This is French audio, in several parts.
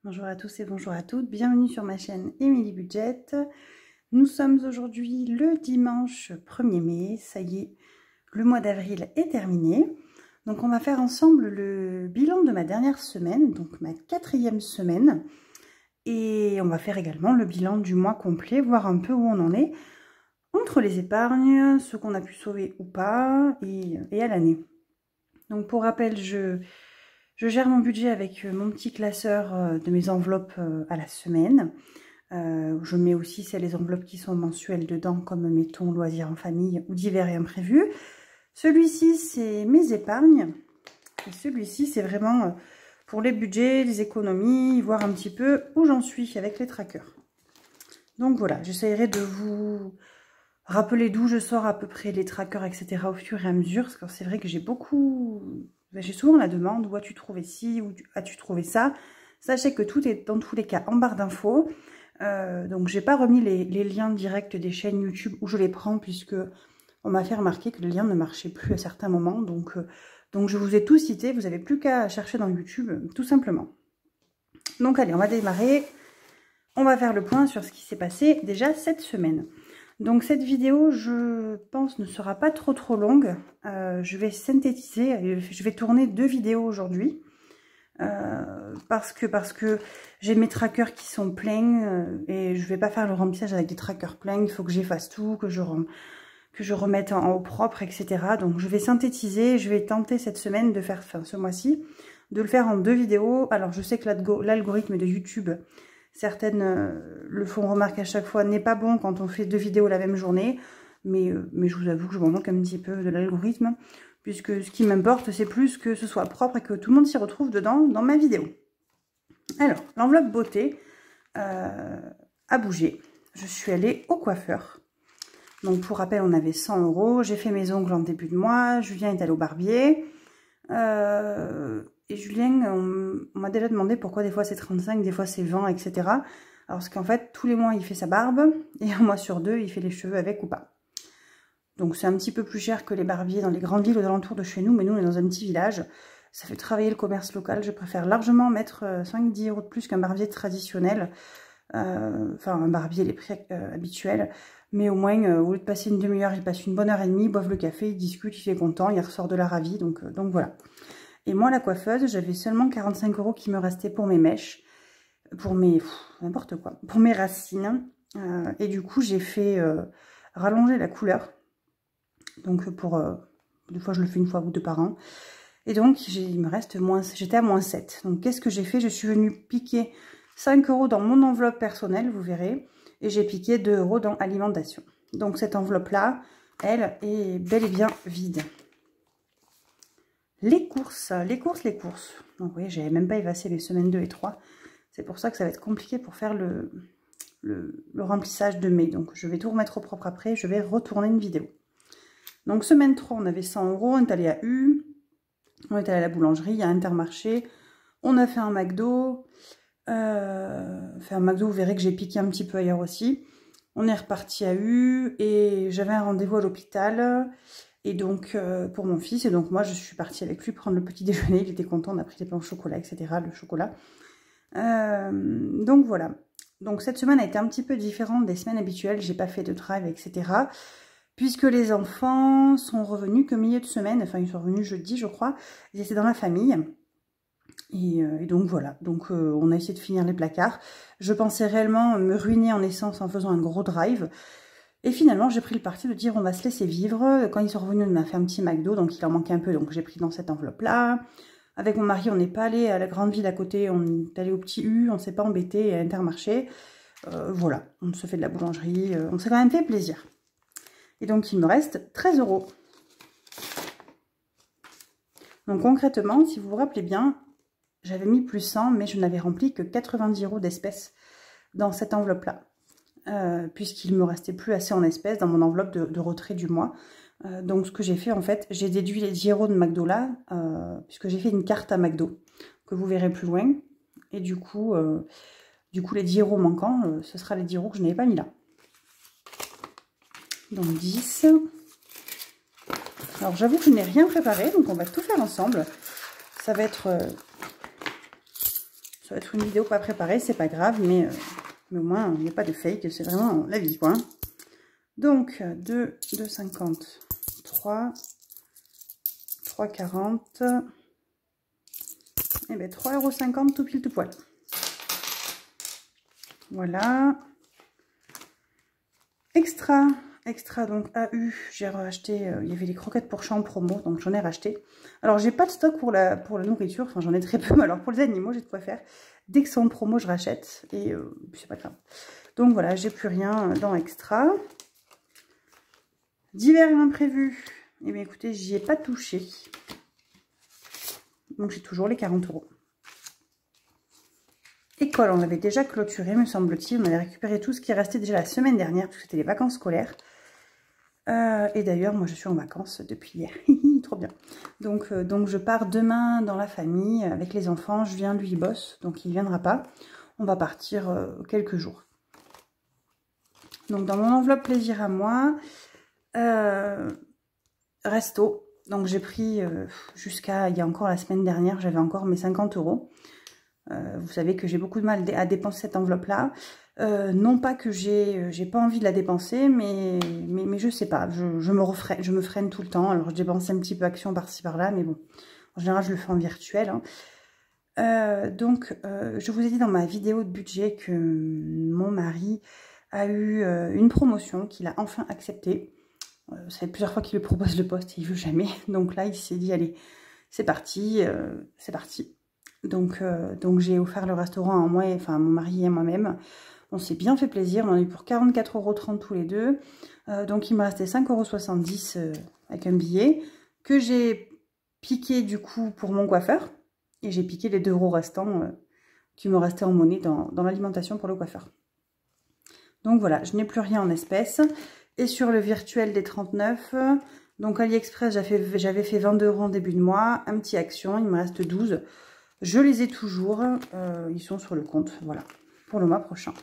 Bonjour à tous et bonjour à toutes, bienvenue sur ma chaîne Emilie Budget. Nous sommes aujourd'hui le dimanche 1er mai, ça y est, le mois d'avril est terminé. Donc on va faire ensemble le bilan de ma dernière semaine, donc ma 4e semaine. Et on va faire également le bilan du mois complet, voir un peu où on en est, entre les épargnes, ce qu'on a pu sauver ou pas, et à l'année. Donc pour rappel, je gère mon budget avec mon petit classeur de mes enveloppes à la semaine. Je mets aussi les enveloppes qui sont mensuelles dedans, comme mettons loisirs en famille ou divers et imprévus. Celui-ci, c'est mes épargnes. Et celui-ci, c'est vraiment pour les budgets, les économies, voir un petit peu où j'en suis avec les trackers. Donc voilà, j'essaierai de vous rappeler d'où je sors à peu près les trackers, etc. au fur et à mesure. Parce que c'est vrai que j'ai souvent la demande, où as-tu trouvé ci, où as-tu trouvé ça. Sachez que tout est dans tous les cas en barre d'infos. Donc j'ai pas remis les liens directs des chaînes YouTube où je les prends, puisque on m'a fait remarquer que les liens ne marchaient plus à certains moments. Donc je vous ai tout cité, vous n'avez plus qu'à chercher dans YouTube, tout simplement. Donc allez, on va démarrer. On va faire le point sur ce qui s'est passé déjà cette semaine. Donc cette vidéo, je pense, ne sera pas trop longue. Je vais synthétiser, je vais tourner 2 vidéos aujourd'hui. Parce que j'ai mes trackers qui sont pleins et je vais pas faire le remplissage avec des trackers pleins. Il faut que j'efface tout, que je remette en eau propre, etc. Donc je vais synthétiser, je vais tenter cette semaine de faire, enfin ce mois-ci, de le faire en 2 vidéos. Alors je sais que l'algorithme de YouTube, certaines le font remarquer à chaque fois, n'est pas bon quand on fait 2 vidéos la même journée. Mais je vous avoue que je m'en moque un petit peu de l'algorithme, puisque ce qui m'importe, c'est plus que ce soit propre et que tout le monde s'y retrouve dedans dans ma vidéo. Alors, l'enveloppe beauté a bougé. Je suis allée au coiffeur. Donc, pour rappel, on avait 100 €. J'ai fait mes ongles en début de mois. Julien est allé au barbier. Et Julien, on m'a déjà demandé pourquoi des fois c'est 35, des fois c'est 20, etc. Alors, parce qu'en fait, tous les mois, il fait sa barbe. Et un mois sur 2, il fait les cheveux avec ou pas. Donc c'est un petit peu plus cher que les barbiers dans les grandes villes aux alentours de chez nous, mais nous on est dans un petit village. Ça fait travailler le commerce local. Je préfère largement mettre 5-10 € de plus qu'un barbier traditionnel. Enfin un barbier, les prix habituels. Mais au moins, au lieu de passer une demi-heure, il passe une bonne heure et demie, il boive le café, il discute, il est content, il ressort de la ravie. Donc voilà. Et moi la coiffeuse, j'avais seulement 45 € qui me restaient pour mes mèches. Pour mes... n'importe quoi. Pour mes racines. Et du coup j'ai fait rallonger la couleur. Donc des fois je le fais une fois ou 2 par an. Et donc il me reste j'étais à -7. Donc qu'est-ce que j'ai fait? Je suis venue piquer 5 € dans mon enveloppe personnelle, vous verrez. Et j'ai piqué 2 € dans alimentation. Donc cette enveloppe là, elle est bel et bien vide. Les courses. Donc oui, j'avais même pas effacé les semaines 2 et 3. C'est pour ça que ça va être compliqué pour faire le remplissage de mai. Donc je vais tout remettre au propre après, je vais retourner une vidéo. Donc semaine 3, on avait 100 €, on est allé à U, on est allé à la boulangerie, à Intermarché, on a fait un McDo, vous verrez que j'ai piqué un petit peu ailleurs aussi. On est reparti à U et j'avais un rendez-vous à l'hôpital, et donc pour mon fils, et donc moi je suis partie avec lui prendre le petit déjeuner, il était content, on a pris des pains au chocolat, etc., le chocolat. Donc voilà, donc cette semaine a été un petit peu différente des semaines habituelles, j'ai pas fait de drive, etc., puisque les enfants sont revenus que milieu de semaine, enfin ils sont revenus jeudi je crois, ils étaient dans la famille. Et donc voilà, donc on a essayé de finir les placards. Je pensais réellement me ruiner en essence en faisant un gros drive. Et finalement j'ai pris le parti de dire on va se laisser vivre. Quand ils sont revenus on m'a fait un petit McDo, donc il en manquait un peu, donc j'ai pris dans cette enveloppe là. Avec mon mari on n'est pas allé à la grande ville à côté, on est allé au petit U, on s'est pas embêté à Intermarché. Voilà, on se fait de la boulangerie, on s'est quand même fait plaisir. Et donc, il me reste 13 €. Donc, concrètement, si vous vous rappelez bien, j'avais mis plus 100, mais je n'avais rempli que 90 € d'espèces dans cette enveloppe-là. Puisqu'il ne me restait plus assez en espèces dans mon enveloppe de retrait du mois. Donc, ce que j'ai fait, en fait, j'ai déduit les 10 € de McDo là, puisque j'ai fait une carte à McDo, que vous verrez plus loin. Et du coup les 10 € manquants, ce sera les 10 € que je n'avais pas mis là. Donc 10. Alors j'avoue que je n'ai rien préparé, donc on va tout faire ensemble. Ça va être Ça va être une vidéo pas préparée, c'est pas grave, mais au moins il n'y a pas de fake, c'est vraiment la vie quoi. Donc 2, 2,50, 3, 3,40, et bien 3,50 € tout pile tout poil. Voilà. Extra donc AU, j'ai racheté, il y avait les croquettes pour chat en promo, donc j'en ai racheté. Alors j'ai pas de stock pour la nourriture, enfin j'en ai très peu, mais alors pour les animaux j'ai de quoi faire. Dès que c'est en promo je rachète et c'est pas grave. Donc voilà, j'ai plus rien dans Extra. Divers et imprévus, et bien écoutez, j'y ai pas touché. Donc j'ai toujours les 40 €. École, on avait déjà clôturé, me semble-t-il. On avait récupéré tout ce qui restait déjà la semaine dernière, parce que c'était les vacances scolaires. Et d'ailleurs, moi, je suis en vacances depuis hier. Trop bien. Donc, je pars demain dans la famille avec les enfants. Je viens, lui, il bosse, donc il ne viendra pas. On va partir quelques jours. Donc, dans mon enveloppe plaisir à moi, resto. Donc, j'ai pris jusqu'à, il y a encore la semaine dernière, j'avais encore mes 50 €. Vous savez que j'ai beaucoup de mal à dépenser cette enveloppe-là. Non pas que j'ai pas envie de la dépenser, mais je sais pas, je me freine tout le temps. Alors je dépense un petit peu action par-ci par-là, mais bon, en général je le fais en virtuel. Hein. Je vous ai dit dans ma vidéo de budget que mon mari a eu une promotion qu'il a enfin acceptée. Ça fait plusieurs fois qu'il lui propose le poste et il veut jamais. Donc là il s'est dit allez, c'est parti, c'est parti. Donc j'ai offert le restaurant à moi, enfin à mon mari et moi-même. On s'est bien fait plaisir, on en a eu pour 44,30 € tous les deux. Donc il me restait 5,70 € avec un billet que j'ai piqué du coup pour mon coiffeur. Et j'ai piqué les 2 € restants qui me restaient en monnaie dans l'alimentation pour le coiffeur. Donc voilà, je n'ai plus rien en espèces. Et sur le virtuel des 39, donc AliExpress, j'avais fait 22 € en début de mois. Un petit Action, il me reste 12. Je les ai toujours, ils sont sur le compte, voilà, pour le mois prochain.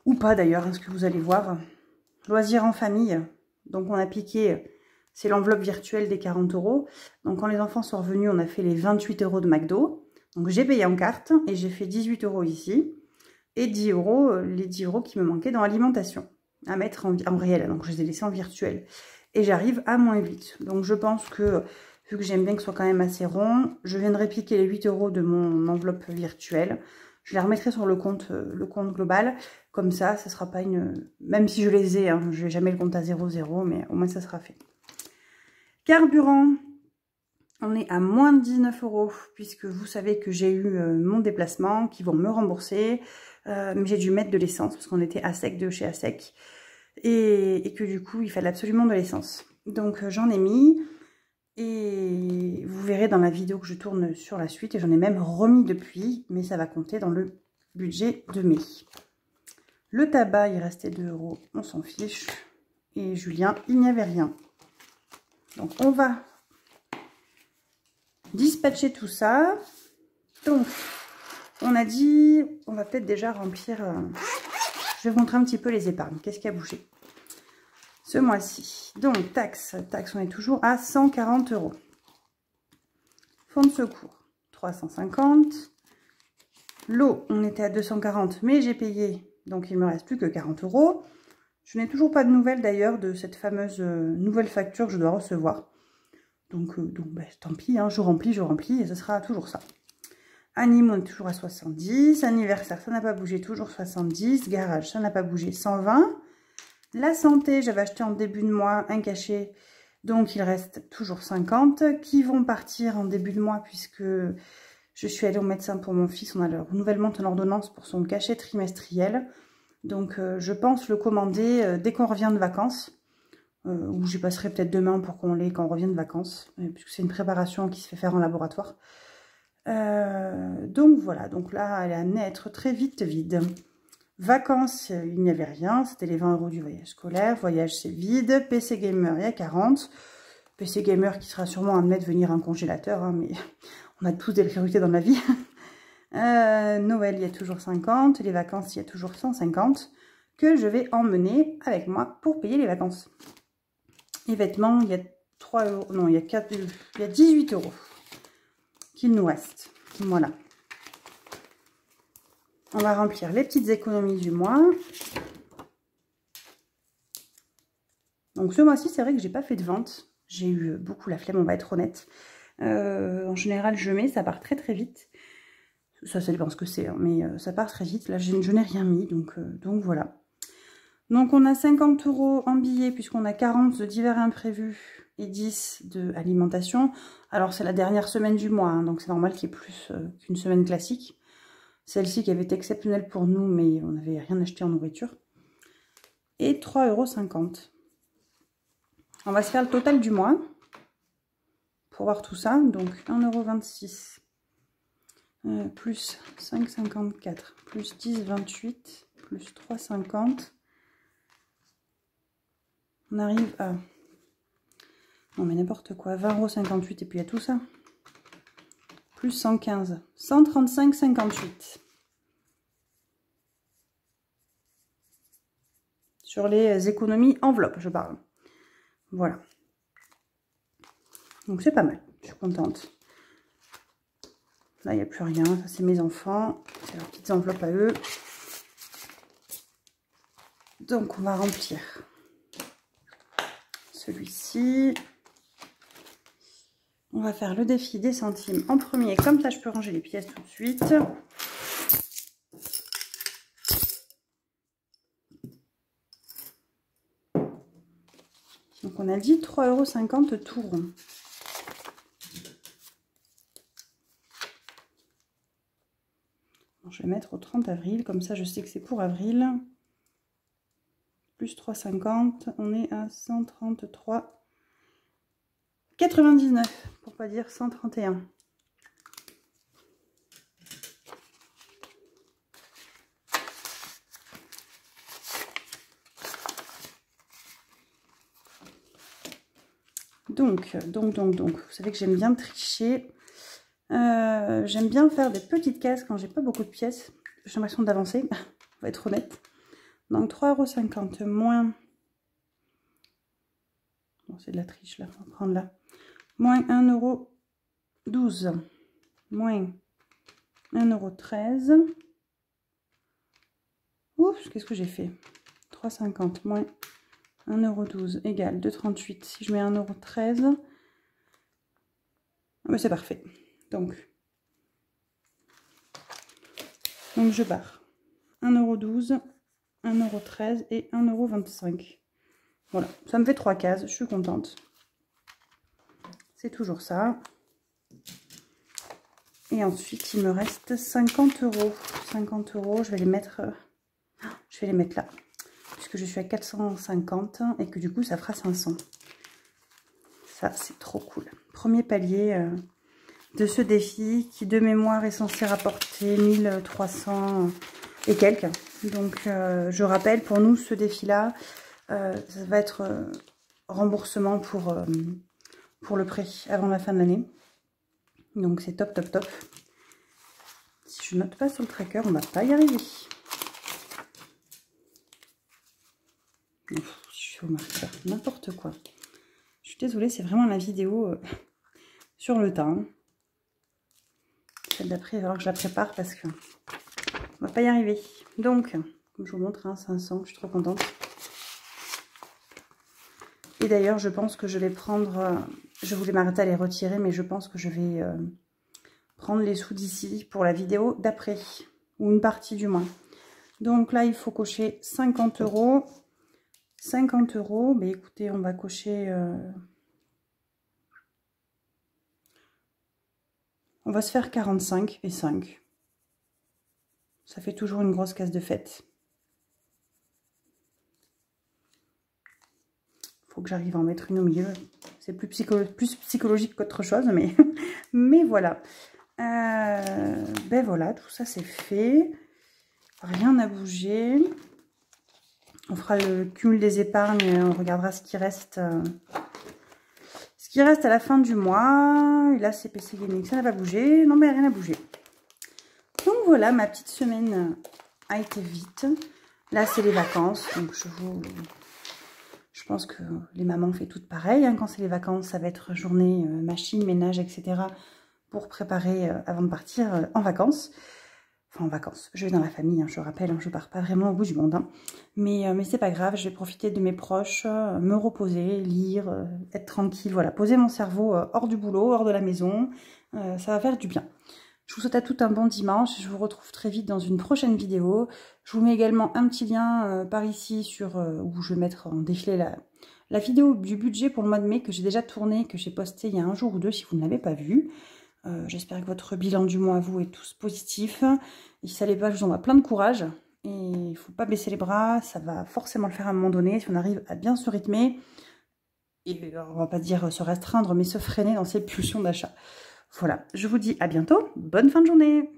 Ou pas d'ailleurs, hein, ce que vous allez voir. Loisirs en famille, donc on a piqué, c'est l'enveloppe virtuelle des 40 €. Donc quand les enfants sont revenus, on a fait les 28 € de McDo. Donc j'ai payé en carte et j'ai fait 18 € ici. Et 10 €, les 10 € qui me manquaient dans l'alimentation, à mettre en réel. Donc je les ai laissés en virtuel. Et j'arrive à -8. Donc je pense que... Vu que j'aime bien que ce soit quand même assez rond, je viendrai piquer les 8 € de mon enveloppe virtuelle. Je les remettrai sur le compte global. Comme ça, ça sera pas une... Même si je les ai, hein, je n'ai jamais le compte à 0,0, mais au moins ça sera fait. Carburant, on est à moins de 19 €, puisque vous savez que j'ai eu mon déplacement, qui vont me rembourser. Mais j'ai dû mettre de l'essence, parce qu'on était à sec de chez Assec. Et que du coup, il fallait absolument de l'essence. Donc j'en ai mis... Et vous verrez dans la vidéo que je tourne sur la suite, et j'en ai même remis depuis, mais ça va compter dans le budget de mai. Le tabac, il restait 2 €, on s'en fiche. Et Julien, il n'y avait rien. Donc on va dispatcher tout ça. Donc, on a dit, on va peut-être déjà remplir... Je vais vous montrer un petit peu les épargnes. Qu'est-ce qui a bougé ce mois-ci? Donc, taxe, on est toujours à 140 €. Fonds de secours, 350. L'eau, on était à 240, mais j'ai payé, donc il me reste plus que 40 €. Je n'ai toujours pas de nouvelles d'ailleurs de cette fameuse nouvelle facture que je dois recevoir. Donc tant pis, hein, je remplis, et ce sera toujours ça. Animaux, on est toujours à 70. Anniversaire, ça n'a pas bougé, toujours 70. Garage, ça n'a pas bougé, 120. La santé, j'avais acheté en début de mois un cachet, donc il reste toujours 50 qui vont partir en début de mois puisque je suis allée au médecin pour mon fils. On a le renouvellement de l'ordonnance pour son cachet trimestriel. Donc je pense le commander dès qu'on revient de vacances, ou j'y passerai peut-être demain pour qu'on l'ait quand on revient de vacances, puisque c'est une préparation qui se fait faire en laboratoire. Donc voilà, donc là elle est amenée à être très vite vide. Vacances, il n'y avait rien, c'était les 20 € du voyage scolaire. Voyage, c'est vide. PC Gamer, il y a 40. PC Gamer qui sera sûrement amené à devenir un congélateur, hein, mais on a tous des priorités dans la vie. Noël, il y a toujours 50. Les vacances, il y a toujours 150 que je vais emmener avec moi pour payer les vacances. Les vêtements, il y a 3 €, non, il y a 18 € qu'il nous reste. Voilà. On va remplir les petites économies du mois. Donc ce mois-ci, c'est vrai que j'ai pas fait de vente. J'ai eu beaucoup la flemme, on va être honnête. En général, je mets, ça part très très vite. Ça dépend ce que c'est, hein, mais ça part très vite. Là, je n'ai rien mis, donc voilà. Donc on a 50 € en billets, puisqu'on a 40 de divers imprévus et 10 de alimentation. Alors c'est la dernière semaine du mois, hein, donc c'est normal qu'il y ait plus qu'une semaine classique. Celle-ci qui avait été exceptionnelle pour nous, mais on n'avait rien acheté en nourriture. Et 3,50 €. On va se faire le total du mois pour voir tout ça. Donc 1,26 € plus 5,54 plus 10,28 plus 3,50. On arrive à... Non mais n'importe quoi, 20,58 € et puis il y a tout ça. Plus 115, 135,58. Sur les économies enveloppe, je parle. Voilà. Donc c'est pas mal, je suis contente. Là, il n'y a plus rien, ça c'est mes enfants. C'est leurs petites enveloppes à eux. Donc on va remplir celui-ci. On va faire le défi des centimes en premier, comme ça je peux ranger les pièces tout de suite. Donc on a dit 3,50 € tout rond. Bon, je vais mettre au 30 avril, comme ça je sais que c'est pour avril. Plus 3,50, on est à 133,99 pour pas dire 131. Donc, vous savez que j'aime bien tricher. J'aime bien faire des petites caisses quand j'ai pas beaucoup de pièces. J'ai l'impression d'avancer, on va être honnête. Donc 3,50 € moins... Bon, c'est de la triche là, on va prendre là. Moins 1,12 € moins 1,13 €. Oups, qu'est-ce que j'ai fait? 3,50 moins 1,12 € égale 2,38. Si je mets 1,13 €, c'est parfait. Donc je barre 1,12 €, 1,13 € et 1,25 €. Voilà, ça me fait 3 cases, je suis contente. C'est toujours ça. Et ensuite, il me reste 50 €. 50 €, je vais les mettre là. Puisque je suis à 450 et que du coup, ça fera 500. Ça, c'est trop cool. Premier palier de ce défi qui, de mémoire, est censé rapporter 1300 et quelques. Donc, je rappelle, pour nous, ce défi-là, ça va être remboursement pour le prêt avant la fin de l'année. Donc, c'est top, top, top. Si je note pas sur le tracker, on va pas y arriver. Je suis au marqueur, n'importe quoi. Je suis désolée, c'est vraiment la vidéo sur le temps. Celle d'après, il va falloir que je la prépare parce que on va pas y arriver. Donc, comme je vous montre, 500, je suis trop contente. Et d'ailleurs, je pense que je vais prendre... je voulais m'arrêter à les retirer, mais je pense que je vais prendre les sous d'ici pour la vidéo d'après. Ou une partie du moins. Donc là, il faut cocher 50 €. 50 €, mais écoutez, on va cocher... on va se faire 45 et 5. Ça fait toujours une grosse case de fête. Faut que j'arrive à en mettre une au milieu. C'est plus psychologique qu'autre chose, mais, mais voilà. Ben voilà, tout ça c'est fait. Rien n'a bougé. On fera le cumul des épargnes, on regardera ce qui reste. Ce qui reste à la fin du mois. Et là, c'est PC Gaming, ça n'a pas bougé. Non, mais rien n'a bougé. Donc voilà, ma petite semaine a été vite. Là, c'est les vacances. Donc je pense que les mamans font toutes pareil. Hein. Quand c'est les vacances, ça va être journée, machine, ménage, etc. pour préparer avant de partir en vacances. en vacances. Je vais dans la famille, hein, je rappelle, hein, je pars pas vraiment au bout du monde. Hein. Mais c'est pas grave, je vais profiter de mes proches, me reposer, lire, être tranquille, voilà, poser mon cerveau hors du boulot, hors de la maison, ça va faire du bien. Je vous souhaite à tous un bon dimanche, je vous retrouve très vite dans une prochaine vidéo. Je vous mets également un petit lien par ici sur où je vais mettre en défilé la vidéo du budget pour le mois de mai que j'ai déjà tournée, que j'ai posté il y a un jour ou deux si vous ne l'avez pas vu. J'espère que votre bilan du mois à vous est tous positif. Et si ça l'est pas, je vous envoie plein de courage. Et il ne faut pas baisser les bras, ça va forcément le faire à un moment donné si on arrive à bien se rythmer. Et on va pas dire se restreindre, mais se freiner dans ses pulsions d'achat. Voilà, je vous dis à bientôt, bonne fin de journée!